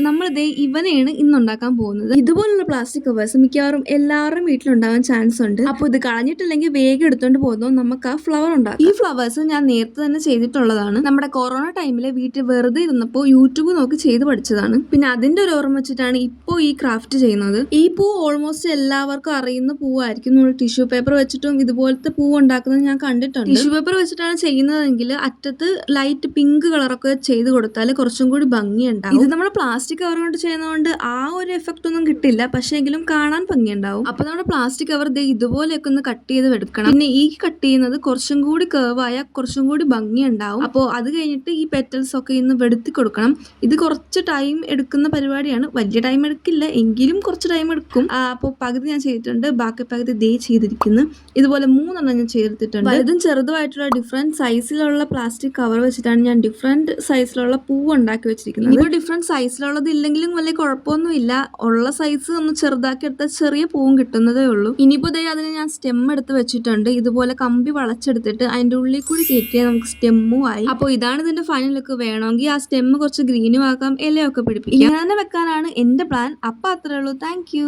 നമ്മളിതേ ഇവനെയാണ് ഇന്നുണ്ടാക്കാൻ പോകുന്നത്. ഇതുപോലുള്ള plastic covers മിക്കവാറും എല്ലാവരും വീട്ടിലുണ്ടാകാൻ ചാൻസ് ഉണ്ട്. അപ്പോൾ ഇത് കളഞ്ഞിട്ടില്ലെങ്കിൽ വേഗം എടുത്തോണ്ട് പോകുന്നു നമുക്ക് ആ ഫ്ലവർ ഉണ്ടാക്കാം. ഈ ഫ്ലവേഴ്സ് ഞാൻ നേരത്തെ തന്നെ ചെയ്തിട്ടുള്ളതാണ്. നമ്മുടെ കൊറോണ ടൈമില് വീട്ടിൽ വെറുതെ ഇരുന്നപ്പോൾ യൂട്യൂബ് നോക്കി ചെയ്ത് പഠിച്ചതാണ്. പിന്നെ അതിന്റെ ഒരു ഓർമ്മ വെച്ചിട്ടാണ് ഇപ്പോൾ ഈ ക്രാഫ്റ്റ് ചെയ്യുന്നത്. ഈ പൂ ഓൾമോസ്റ്റ് എല്ലാവർക്കും അറിയുന്ന പൂവായിരിക്കും. നമ്മൾ ടിഷ്യൂ പേപ്പർ വെച്ചിട്ടും ഇതുപോലത്തെ പൂ ഉണ്ടാക്കുന്നത് ഞാൻ കണ്ടിട്ടുണ്ട്. ടിഷ്യൂ പേപ്പർ വെച്ചിട്ടാണ് ചെയ്യുന്നതെങ്കിൽ അറ്റത്ത് ലൈറ്റ് പിങ്ക് കളറൊക്കെ ചെയ്ത് കൊടുത്താൽ കുറച്ചും കൂടി ഭംഗിയുണ്ടാവും. ഇത് നമ്മൾ പ്ലാസ്റ്റിക് കവർ കൊണ്ട് ചെയ്യുന്നതുകൊണ്ട് ആ ഒരു എഫക്റ്റ് ഒന്നും കിട്ടില്ല, പക്ഷേ എങ്കിലും കാണാൻ ഭംഗിയുണ്ടാവും. അപ്പൊ നമ്മുടെ പ്ലാസ്റ്റിക് കവർ ഇതുപോലെയൊക്കെ ഒന്ന് കട്ട് ചെയ്ത് എടുക്കണം. പിന്നെ ഈ കട്ട് ചെയ്യുന്നത് കുറച്ചും കൂടി കേർവായ കുറച്ചും കൂടി ഭംഗിയുണ്ടാവും. അപ്പോൾ അത് കഴിഞ്ഞിട്ട് ഈ പെറ്റൽസ് ഒക്കെ ഇന്ന് വെടുത്തി കൊടുക്കണം. ഇത് കുറച്ച് ടൈം എടുക്കുന്ന പരിപാടിയാണ്. വലിയ ടൈം എടുക്കില്ല, എങ്കിലും കുറച്ച് ടൈം എടുക്കും. അപ്പോൾ പകുതി ഞാൻ ചെയ്തിട്ടുണ്ട്, ബാക്കി പകുതി ചെയ്തിരിക്കുന്നു. ഇതുപോലെ 3 ഞാൻ ചെയ്തിട്ടുണ്ട്. വലുതും ചെറുതുമായിട്ടുള്ള ഡിഫറെന്റ് സൈസിലുള്ള പ്ലാസ്റ്റിക് കവർ വെച്ചിട്ടാണ് ഞാൻ ഡിഫറെന്റ് സൈസിലുള്ള പൂവ് ഉണ്ടാക്കി വെച്ചിരിക്കുന്നത്. ഇപ്പോൾ ഡിഫറെന്റ് സൈസിലുള്ളത് ഇല്ലെങ്കിലും വലിയ കുഴപ്പമൊന്നുമില്ല. ഉള്ള സൈസ് ഒന്ന് ചെറുതാക്കി എടുത്താൽ ചെറിയ പൂവും കിട്ടുന്നതേ ഉള്ളൂ. ഇനിയിപ്പോൾ അതിന് ഞാൻ സ്റ്റെം എടുത്ത് വെച്ചിട്ടുണ്ട്. ഇതുപോലെ കമ്പി വളച്ചെടുത്തിട്ട് അതിന്റെ ഉള്ളിൽ കൂടി കയറ്റിയാൽ നമുക്ക് സ്റ്റെമ്മും ആയി. അപ്പോൾ ഇതാണ് ഇതിന്റെ ഫൈനൽ ലുക്ക്. വേണമെങ്കിൽ ആ സ്റ്റെമ്മ് കുറച്ച് ഗ്രീനും ആക്കാം, ഇലയൊക്കെ പിടിപ്പിക്കാം. ഇങ്ങനെ തന്നെ വെക്കാനാണ് എന്റെ പ്ലാൻ. അപ്പൊ അത്രേ ഉള്ളൂ. Thank you.